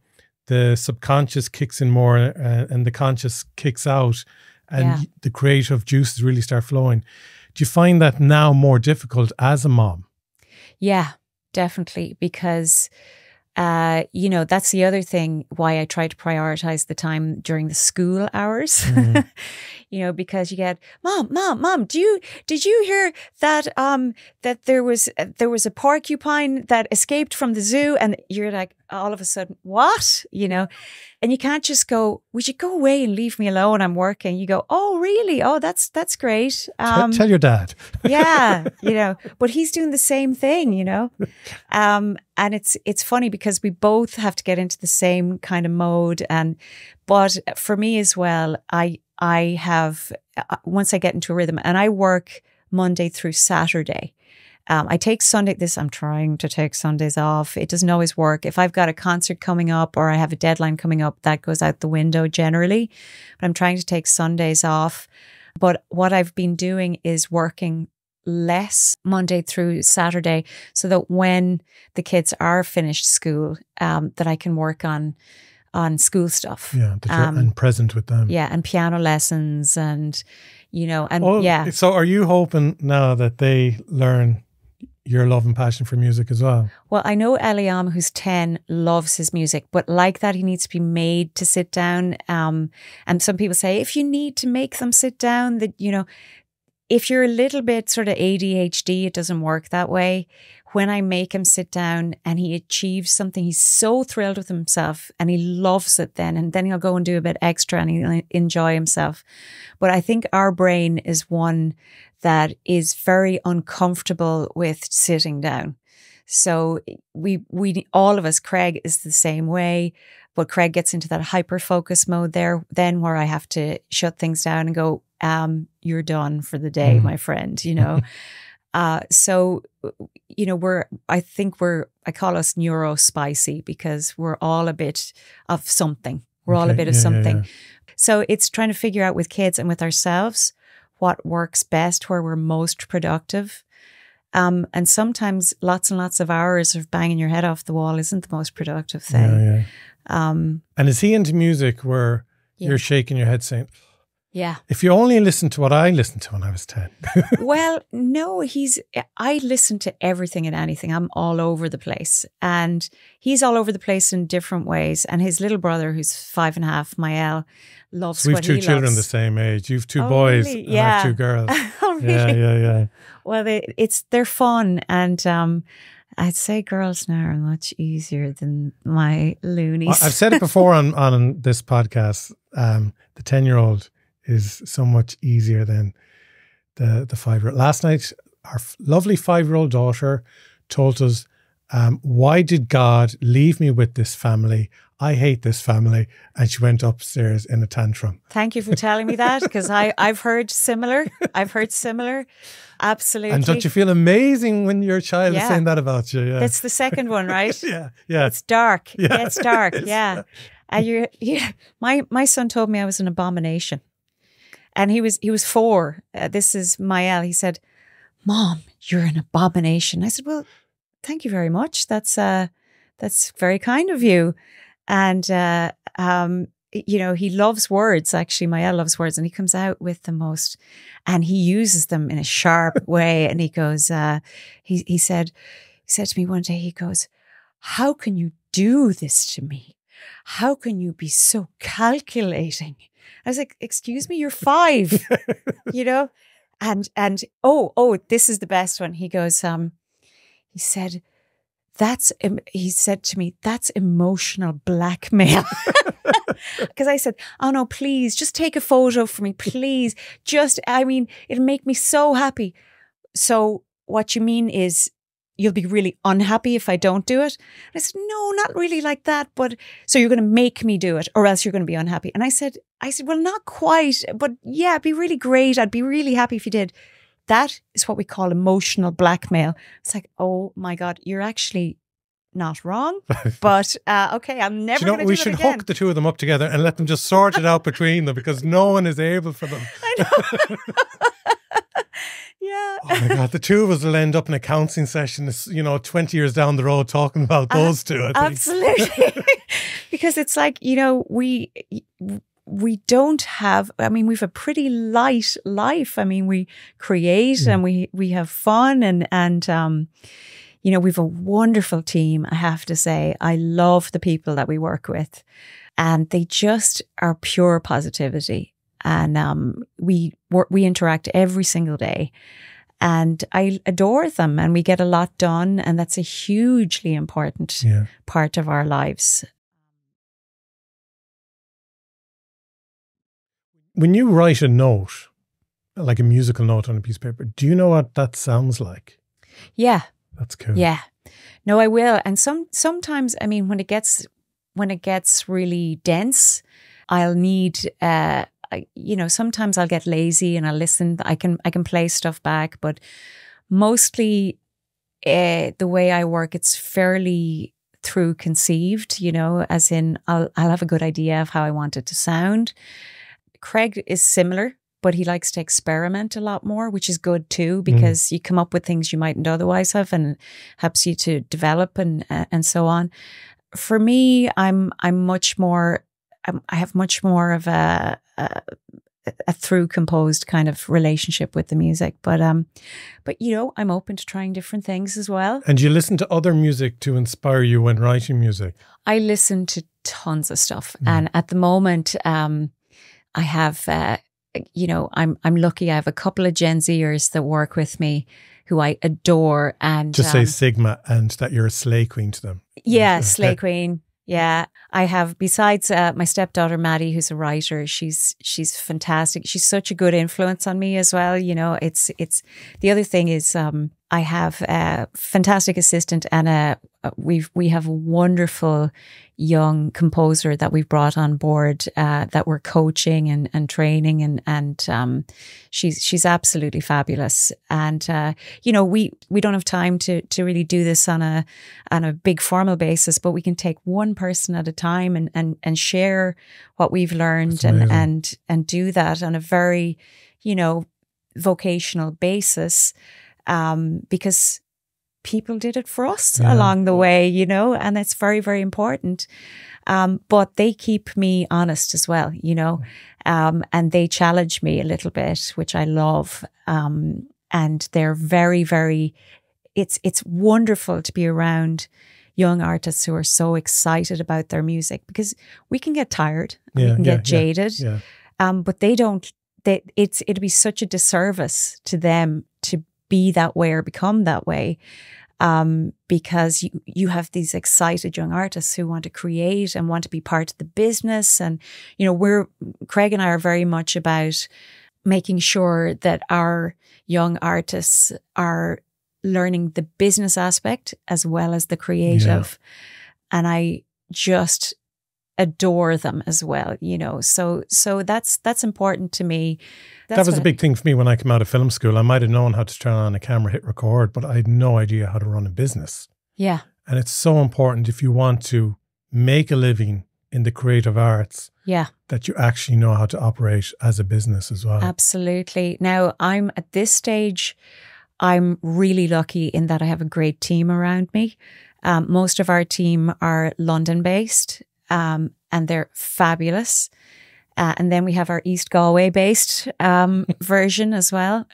Speaker 2: the subconscious kicks in more and the conscious kicks out and the creative juices really start flowing. Do you find that now more difficult as a mom?
Speaker 1: Yeah, definitely. Because, you know, that's the other thing why I try to prioritize the time during the school hours. You know, because you get, Mom, did you hear that that there was a porcupine that escaped from the zoo? And you're like, all of a sudden, what? You know, and you can't just go, would you go away and leave me alone? I'm working. You go, oh, really? Oh, that's great.
Speaker 2: Tell your dad.
Speaker 1: Yeah, you know, but he's doing the same thing, you know. And it's funny because we both have to get into the same kind of mode. But for me as well, I have, once I get into a rhythm, and I work Monday through Saturday. I take I'm trying to take Sundays off. It doesn't always work. If I've got a concert coming up or I have a deadline coming up, that goes out the window generally. But I'm trying to take Sundays off. But what I've been doing is working less Monday through Saturday so that when the kids are finished school, that I can work on school stuff.
Speaker 2: Yeah, and present with them.
Speaker 1: Yeah, and piano lessons and, you know, and
Speaker 2: So are you hoping now that they learn your love and passion for music as well?
Speaker 1: Well, I know Eliam, who's 10, loves his music, but like that, he needs to be made to sit down. And some people say, if you need to make them sit down, that, you know, if you're a little bit sort of ADHD, it doesn't work that way. When I make him sit down and he achieves something, he's so thrilled with himself and he loves it then. And then he'll go and do a bit extra and he'll enjoy himself. But I think our brain is one that is very uncomfortable with sitting down. So we all of us, Craig is the same way, but Craig gets into that hyper focus mode there, then where I have to shut things down and go, you're done for the day, my friend, you know. So, you know, I call us neurospicy because we're all a bit of something. We're all a bit of something. Yeah. So it's trying to figure out with kids and with ourselves what works best, where we're most productive. And sometimes lots and lots of hours of banging your head off the wall isn't the most productive thing.
Speaker 2: And is he into music where you're shaking your head saying,
Speaker 1: yeah,
Speaker 2: if you only listened to what I listened to when I was 10?
Speaker 1: Well, no, I listen to everything and anything. I'm all over the place. And he's all over the place in different ways. And his little brother, who's 5.5, Mael, loves
Speaker 2: so
Speaker 1: what he loves.
Speaker 2: We've 2 children the same age. You've 2 boys
Speaker 1: really?
Speaker 2: and I have 2 girls.
Speaker 1: Oh, really?
Speaker 2: Yeah.
Speaker 1: Well, they're fun. And I'd say girls now are much easier than my loonies.
Speaker 2: Well, I've said it before on this podcast. The 10-year-old is so much easier than the 5-year-old. Last night, our lovely 5-year-old daughter told us, why did God leave me with this family? I hate this family. And she went upstairs in a tantrum.
Speaker 1: Thank you for telling me that, because I've heard similar. Absolutely.
Speaker 2: And don't you feel amazing when your child is saying that about you? Yeah.
Speaker 1: It's the second one, right?
Speaker 2: Yeah.
Speaker 1: It's dark.
Speaker 2: Yeah,
Speaker 1: it's dark. Yeah. And my son told me I was an abomination. And he was 4. This is Mael. He said, "Mom, you're an abomination." I said, "Well, thank you very much. That's very kind of you." And you know, he loves words. Actually, Mael loves words, and he comes out with the most, and he uses them in a sharp way. And he goes, he said to me one day, he goes, "How can you do this to me? How can you be so calculating?" I was like, "Excuse me, you're 5, you know?" And this is the best one. He goes, he said to me, "That's emotional blackmail." Because I said, "Oh no, please, just take a photo for me, please. It'll make me so happy." "So what you mean is you'll be really unhappy if I don't do it?" I said, "No, not really like that. But so you're going to make me do it or else you're going to be unhappy." And I said, "Well, not quite, but yeah, it'd be really great. I'd be really happy if you did." That is what we call emotional blackmail. It's like, oh my God, you're actually not wrong. But okay, I'm never going to do
Speaker 2: we
Speaker 1: that
Speaker 2: should
Speaker 1: again.
Speaker 2: hook the 2 of them up together and let them just sort it out between them, because no one is able for them.
Speaker 1: I know. Yeah.
Speaker 2: Oh my God, the 2 of us will end up in a counselling session, 20 years down the road talking about those 2, I think.
Speaker 1: Absolutely. Because it's like, you know, we don't have, we have a pretty light life. We create and we have fun and you know, we've a wonderful team, I have to say. I love the people that we work with, and they just are pure positivity. And we interact every single day, and I adore them, and we get a lot done, and that's a hugely important part of our lives.
Speaker 2: When you write a note, like a musical note on a piece of paper, do you know what that sounds like?
Speaker 1: Yeah.
Speaker 2: That's cool.
Speaker 1: Yeah. No, I will. And sometimes, when it gets really dense, I'll need, sometimes I'll get lazy and I'll listen. I can play stuff back, but mostly the way I work, it's fairly through conceived, as in I'll have a good idea of how I want it to sound. Craig is similar, but he likes to experiment a lot more, which is good too, because you come up with things you mightn't otherwise have, and it helps you to develop and so on. For me, I'm much more. I have much more of a through composed kind of relationship with the music, but I'm open to trying different things as well.
Speaker 2: And you listen to other music to inspire you when writing music?
Speaker 1: I listen to tons of stuff, and at the moment, I have you know, I'm lucky. I have a couple of Gen Zers that work with me who I adore. And
Speaker 2: just say Sigma and that you're a slay queen to them.
Speaker 1: Yeah, slay queen. Yeah, I have, besides my stepdaughter Maddie, who's a writer. She's fantastic. She's such a good influence on me as well. You know, it's the other thing is I have a fantastic assistant, and we have a wonderful young composer that we've brought on board that we're coaching and training, and she's absolutely fabulous. And you know, we don't have time to really do this on a big formal basis, but we can take one person at a time and share what we've learned and do that on a very, you know, vocational basis, because people did it for us along the way, you know, and it's very, very important. But they keep me honest as well, you know, and they challenge me a little bit, which I love. And they're very, very, it's wonderful to be around young artists who are so excited about their music, because we can get tired, we can get jaded, but they don't. It'd be such a disservice to them to be that way or become that way, because you have these excited young artists who want to create and want to be part of the business. And, you know, Craig and I are very much about making sure that our young artists are learning the business aspect as well as the creative. And I just adore them as well, you know. So that's important to me.
Speaker 2: That was a big thing for me when I came out of film school. I might have known how to turn on a camera, hit record, but I had no idea how to run a business. Yeah. And it's so important, if you want to make a living in the creative arts, that you actually know how to operate as a business as well.
Speaker 1: Absolutely. Now, I'm at this stage, I'm really lucky in that I have a great team around me. Most of our team are London based, and they're fabulous. And then we have our East Galway based version as well.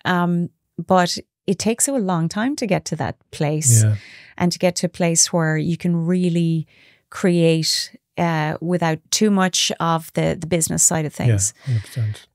Speaker 1: But it takes a long time to get to that place, and to get to a place where you can really create without too much of the business side of things.
Speaker 2: Yeah,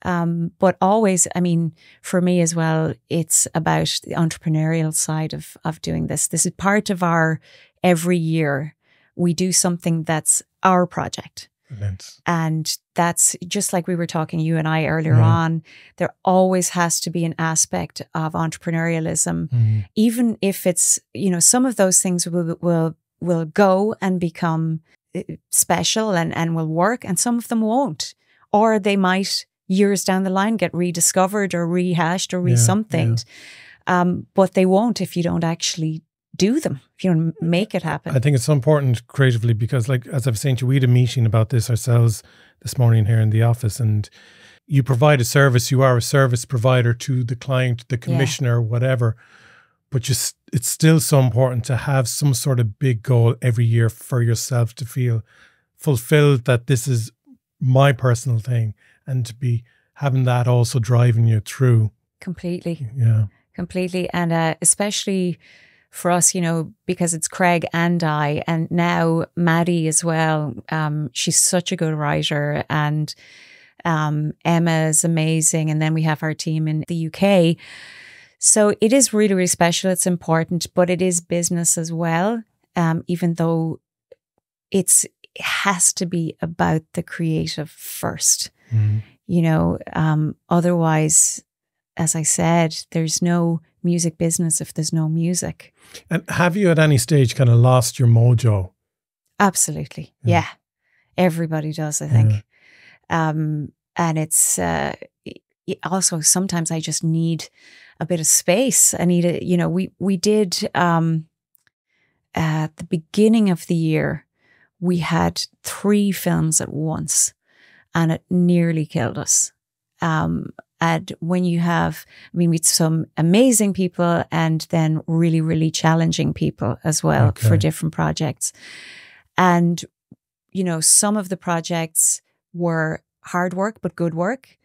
Speaker 2: 100%.
Speaker 1: But always, I mean, for me as well, it's about the entrepreneurial side of doing this. This is part of our every year. We do something that's our project.
Speaker 2: Brilliant.
Speaker 1: And that's just like we were talking, you and I, earlier on. There always has to be an aspect of entrepreneurialism, even if it's, you know, some of those things will go and become special and will work, and some of them won't, or they might years down the line get rediscovered or rehashed or re-somethinged. But they won't if you don't actually do them, if you don't make it happen.
Speaker 2: I think it's so important creatively, because, like, as I was saying to you, we had a meeting about this ourselves this morning here in the office, and you provide a service, you are a service provider to the client, the commissioner, whatever, but it's still so important to have some sort of big goal every year for yourself to feel fulfilled that this is my personal thing, and to be having that also driving you through.
Speaker 1: Completely.
Speaker 2: Yeah.
Speaker 1: Completely. And especially for us, you know, because it's Craig and I, and now Maddie as well. She's such a good writer, and Emma is amazing. And then we have our team in the UK. So it is really, really special. It's important, but it is business as well. Even though it has to be about the creative first, you know, otherwise, as I said, there's no music business if there's no music.
Speaker 2: And have you at any stage kind of lost your mojo?
Speaker 1: Absolutely. Yeah. Everybody does, I think. And it's also, sometimes I just need a bit of space. I need a, you know, we did at the beginning of the year, we had 3 films at once, and it nearly killed us. And when you have, I mean, we had some amazing people and then really, really challenging people as well for different projects. And, you know, some of the projects were hard work, but good work.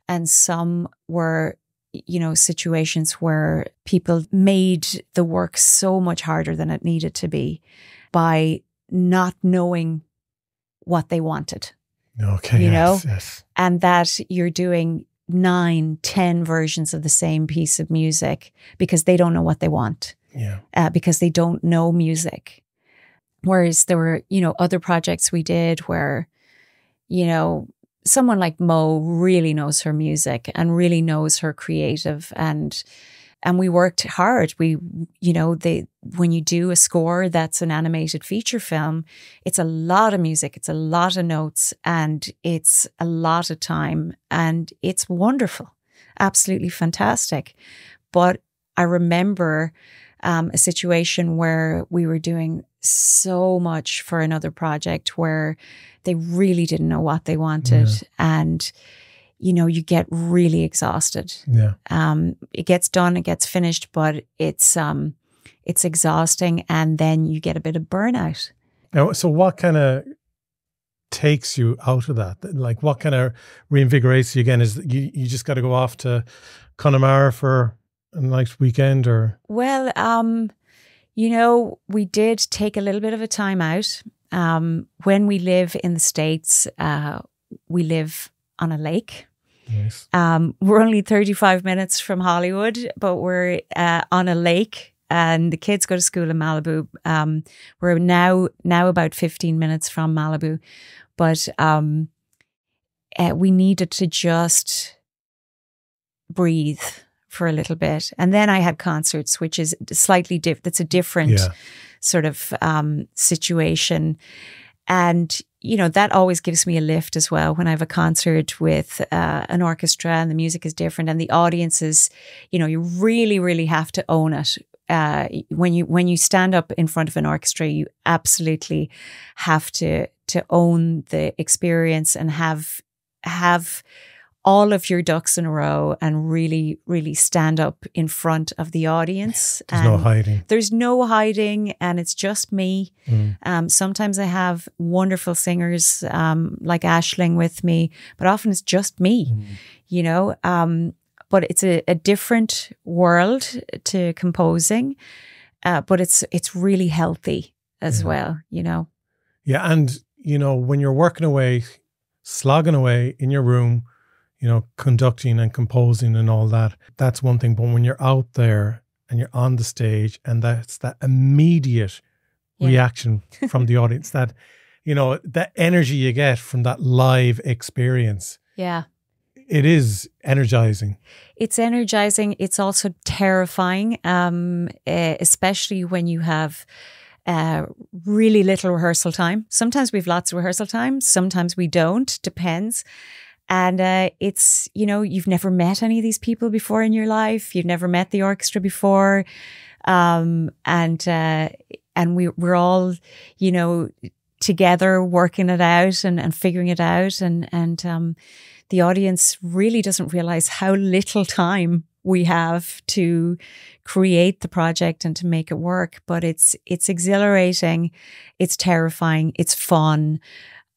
Speaker 1: And some were, you know, situations where people made the work so much harder than it needed to be by not knowing what they wanted.
Speaker 2: Okay.
Speaker 1: You know,
Speaker 2: yes.
Speaker 1: and that you're doing 9, 10 versions of the same piece of music because they don't know what they want.
Speaker 2: Yeah.
Speaker 1: Because they don't know music. Whereas there were, other projects we did where, someone like Mo really knows her music and really knows her creative, and we worked hard. When you do a score that's an animated feature film, it's a lot of music, it's a lot of notes, and it's a lot of time, and it's wonderful, absolutely fantastic. But I remember a situation where we were doing so much for another project where they really didn't know what they wanted. Yeah. And, you get really exhausted.
Speaker 2: Yeah.
Speaker 1: It gets done, it gets finished, but it's exhausting. And then you get a bit of burnout.
Speaker 2: Now, so what kind of takes you out of that? Like what kind of reinvigorates you again? Is you just got to go off to Connemara for a nice weekend or?
Speaker 1: Well, we did take a little bit of a time out. When we live in the States, we live on a lake.
Speaker 2: Nice.
Speaker 1: We're only 35 minutes from Hollywood, but we're on a lake, and the kids go to school in Malibu. We're now about 15 minutes from Malibu, but we needed to just breathe for a little bit. And then I had concerts, which is slightly different. That's a different sort of situation. And, that always gives me a lift as well when I have a concert with an orchestra and the music is different and the audience is, you really, really have to own it. When you stand up in front of an orchestra, you absolutely have to own the experience and have all of your ducks in a row and really, really stand up in front of the audience.
Speaker 2: There's no hiding.
Speaker 1: There's no hiding, and it's just me. Sometimes I have wonderful singers like Aisling with me, but often it's just me, But it's a different world to composing, but it's really healthy as well,
Speaker 2: Yeah, and, when you're working away, slogging away in your room, conducting and composing and all that, that's one thing. But when you're out there and you're on the stage and that's that immediate reaction from the audience, that, that energy you get from that live experience.
Speaker 1: Yeah.
Speaker 2: It is energizing.
Speaker 1: It's energizing. It's also terrifying, especially when you have really little rehearsal time. Sometimes we have lots of rehearsal time. Sometimes we don't. Depends. And it's, you've never met any of these people before in your life. You've never met the orchestra before. And we're all, together working it out and figuring it out. And the audience really doesn't realize how little time we have to create the project and to make it work. But it's exhilarating. It's terrifying. It's fun.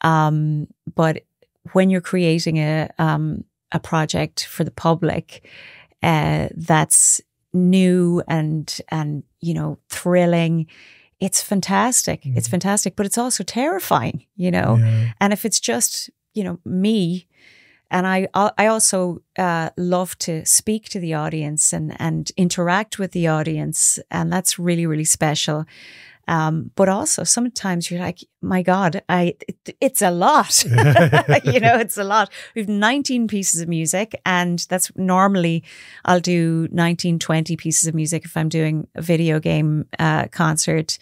Speaker 1: But when you're creating a project for the public, that's new and thrilling, it's fantastic. It's fantastic, but it's also terrifying, And if it's just, me, and I also love to speak to the audience and interact with the audience, and that's really, really special. But also sometimes you're like, my God, it's a lot, it's a lot. We have 19 pieces of music, and that's normally I'll do 19, 20 pieces of music if I'm doing a video game concert,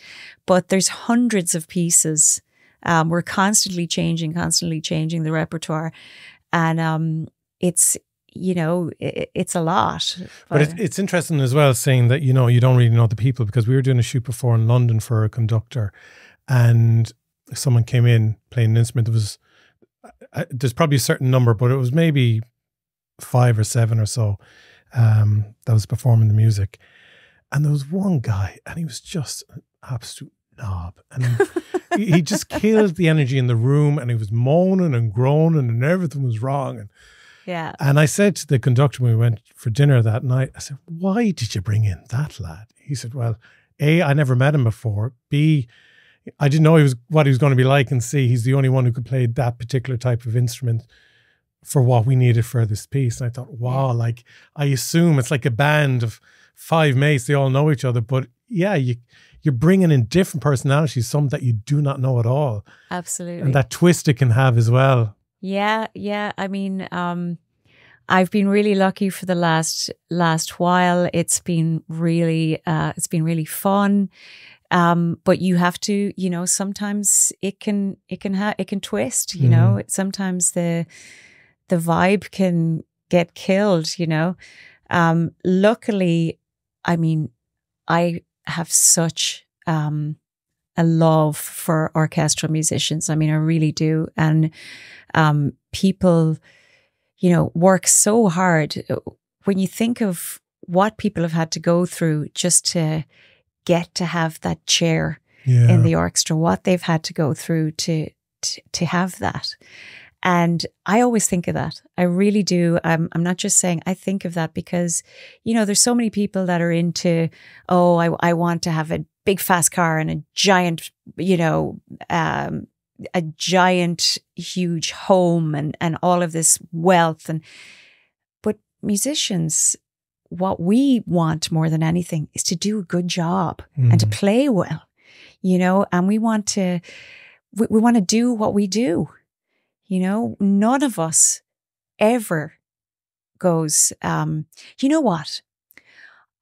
Speaker 1: but there's hundreds of pieces. We're constantly changing the repertoire, and it's a lot.
Speaker 2: But it's interesting as well saying that, you don't really know the people, because we were doing a shoot before in London for a conductor, and someone came in playing an instrument that was, there's probably a certain number, but it was maybe 5 or 7 or so that was performing the music. And there was one guy, and he was just an absolute knob. And he just killed the energy in the room, and he was moaning and groaning and everything was wrong. And I said to the conductor when we went for dinner that night, I said, why did you bring in that lad? He said, well, A, I never met him before. B, I didn't know what he was going to be like. And C, he's the only one who could play that particular type of instrument for what we needed for this piece. And I thought, wow, like I assume it's like a band of 5 mates, they all know each other, but yeah, you're bringing in different personalities, some that you do not know at all.
Speaker 1: Absolutely.
Speaker 2: And that twist it can have as well.
Speaker 1: Yeah. I mean, I've been really lucky for the last while. It's been really fun. But you have to, you know, sometimes it can twist, you know, sometimes the vibe can get killed, you know. Luckily, I mean, I have such a love for orchestral musicians. I mean, I really do. And people, you know, work so hard. When you think of what people have had to go through just to get to have that chair in the orchestra, what they've had to go through to have that. And I always think of that. I really do. I'm not just saying, I think of that because, you know, there's so many people that are into, oh, I want to have a big fast car and a giant, you know, a giant, huge home and all of this wealth. But musicians, what we want more than anything is to do a good job and to play well, you know, and we want to do what we do. You know, none of us ever goes, you know what?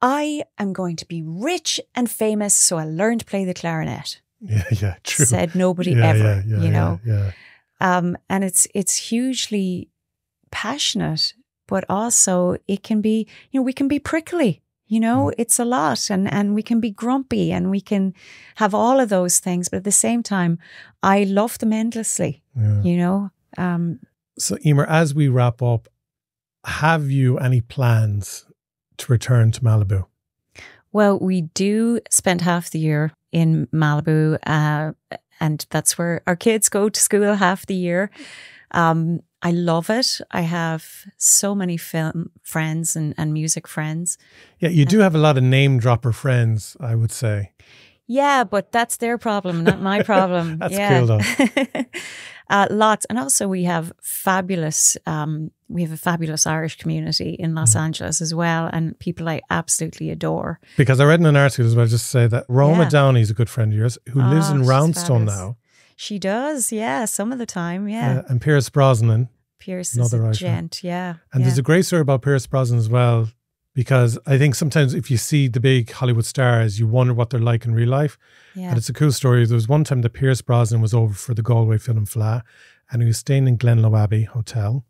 Speaker 1: I am going to be rich and famous, so I learned to play the clarinet.
Speaker 2: Yeah, true.
Speaker 1: Said nobody ever, you know.
Speaker 2: Yeah.
Speaker 1: And it's hugely passionate, but also it can be, you know, we can be prickly, you know, it's a lot and we can be grumpy and we can have all of those things. But at the same time, I love them endlessly, you know.
Speaker 2: So Eímear, as we wrap up, have you any plans to return to Malibu?
Speaker 1: Well, we do spend half the year in Malibu, and that's where our kids go to school half the year. I love it. I have so many film friends and music friends. Yeah,
Speaker 2: you do have a lot of name dropper friends, I would say.
Speaker 1: Yeah, but that's their problem, not my problem.
Speaker 2: That's cool though.
Speaker 1: Lots. And also we have a fabulous Irish community in Los Angeles as well, and people I absolutely adore. Because I
Speaker 2: read in an article as well, just to say that Roma Downey is a good friend of yours who lives in Roundstone now.
Speaker 1: She does, yeah, some of the time, yeah.
Speaker 2: And Pierce Brosnan.
Speaker 1: Pierce is a gent, yeah.
Speaker 2: And there's a great story about Pierce Brosnan as well, because I think sometimes if you see the big Hollywood stars, you wonder what they're like in real life. Yeah. And it's a cool story. There was one time that Pierce Brosnan was over for the Galway Film Fleadh, and he was staying in Glenlow Abbey Hotel.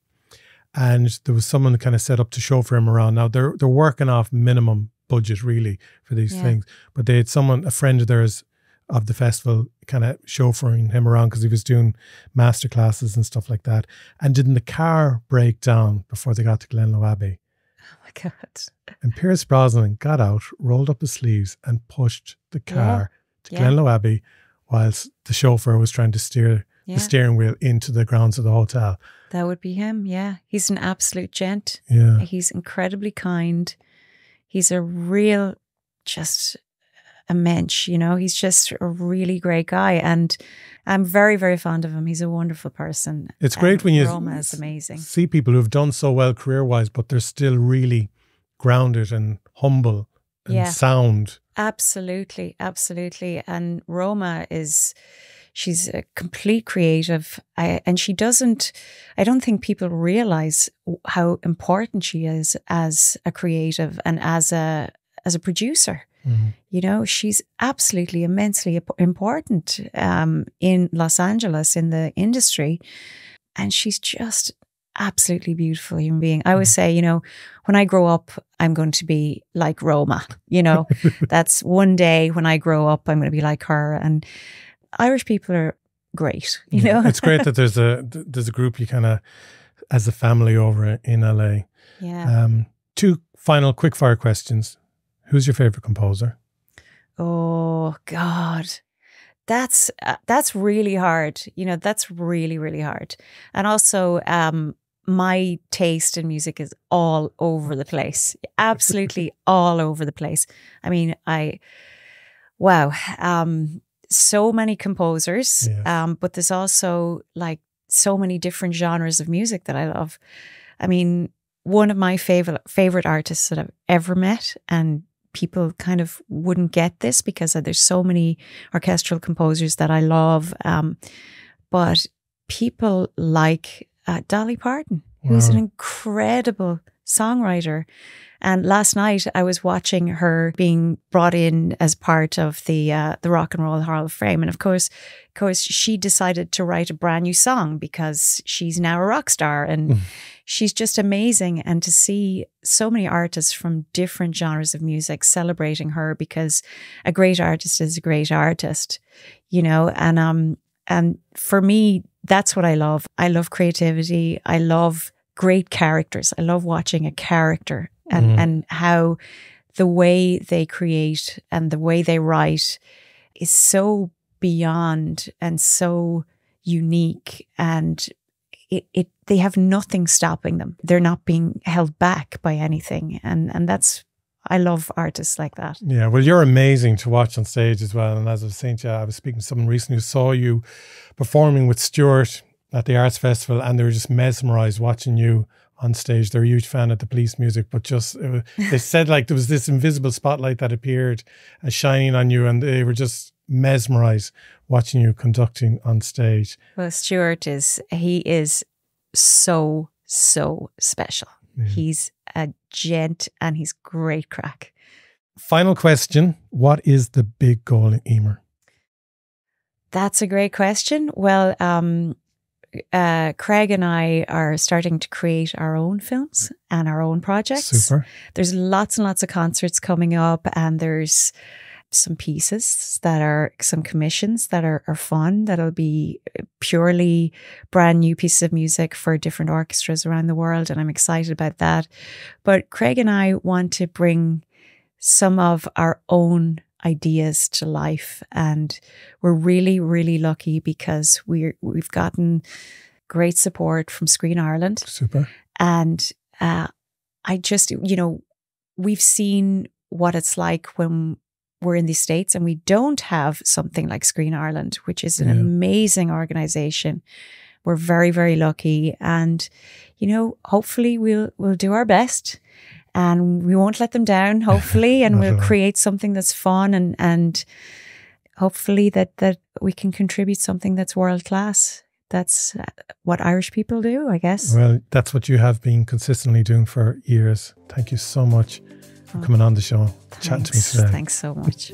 Speaker 2: And there was someone kind of set up to chauffeur him around. Now, they're working off minimum budget, really, for these things. But they had a friend of theirs of the festival, kind of chauffeuring him around because he was doing master classes and stuff like that. And didn't the car break down before they got to Glenlow Abbey?
Speaker 1: Oh my God.
Speaker 2: And Pierce Brosnan got out, rolled up his sleeves and pushed the car to Glenlow Abbey whilst the chauffeur was trying to steer the steering wheel into the grounds of the hotel.
Speaker 1: That would be him, yeah. He's an absolute gent.
Speaker 2: Yeah.
Speaker 1: He's incredibly kind. He's a real, just a mensch, you know. He's just a really great guy, and I'm very, very fond of him. He's a wonderful person.
Speaker 2: It's great when you
Speaker 1: Roma is amazing.
Speaker 2: See people who've done so well career-wise, but they're still really grounded and humble and sound.
Speaker 1: Absolutely, absolutely. And Roma she's a complete creative, and I don't think people realize how important she is as a creative and as a producer.
Speaker 2: Mm-hmm.
Speaker 1: You know, she's absolutely immensely important in Los Angeles in the industry, and she's just absolutely beautiful human being. I always say, you know, when I grow up, I'm going to be like Roma. You know, that's one day when I grow up, I'm going to be like her. And Irish people are great. You know,
Speaker 2: it's great that there's a group you kind of as a family over in LA.
Speaker 1: Yeah.
Speaker 2: 2 final quickfire questions. Who's your favorite composer?
Speaker 1: Oh God, that's really hard. You know, that's really, really hard. And also, my taste in music is all over the place. Absolutely all over the place. I mean, so many composers.
Speaker 2: Yes.
Speaker 1: But there's also like so many different genres of music that I love. I mean, one of my favorite artists that I've ever met, and people kind of wouldn't get this because there's so many orchestral composers that I love, but people like Dolly Parton, who's an incredible songwriter. And last night I was watching her being brought in as part of the Rock and Roll Hall of Fame. And of course, she decided to write a brand new song because she's now a rock star and she's just amazing. And to see so many artists from different genres of music celebrating her, because a great artist is a great artist, you know, and for me, that's what I love. I love creativity. I love great characters. I love watching a character and how the way they create and the way they write is so beyond and so unique, and they have nothing stopping them. They're not being held back by anything, and that's, I love artists like that.
Speaker 2: Yeah, well, you're amazing to watch on stage as well. And as I was saying to you, I was speaking to someone recently who saw you performing with Stuart at the Arts Festival, and they were just mesmerised watching you on stage. They're a huge fan of the Police music, but just they said like there was this invisible spotlight that appeared shining on you, and they were just mesmerised watching you conducting on stage. Well,
Speaker 1: Stuart is so special. Yeah. He's a gent and he's great crack.
Speaker 2: Final question. What is the big goal in Eímear?
Speaker 1: That's a great question. Well, Craig and I are starting to create our own films and our own projects.
Speaker 2: Super.
Speaker 1: There's lots and lots of concerts coming up, and there's some pieces that are, some commissions that are fun, that'll be purely brand new pieces of music for different orchestras around the world, and I'm excited about that. But Craig and I want to bring some of our own ideas to life, and we're really, really lucky because we've gotten great support from Screen Ireland.
Speaker 2: Super.
Speaker 1: And I just, you know, we've seen what it's like when we're in the States and we don't have something like Screen Ireland, which is an amazing organization. We're very, very lucky, and you know, hopefully we'll do our best. And we won't let them down, hopefully, and we'll create something that's fun and hopefully that we can contribute something that's world class. That's what Irish people do, I guess.
Speaker 2: Well, that's what you have been consistently doing for years. Thank you so much for coming on the show, chatting to me today.
Speaker 1: Thanks so much.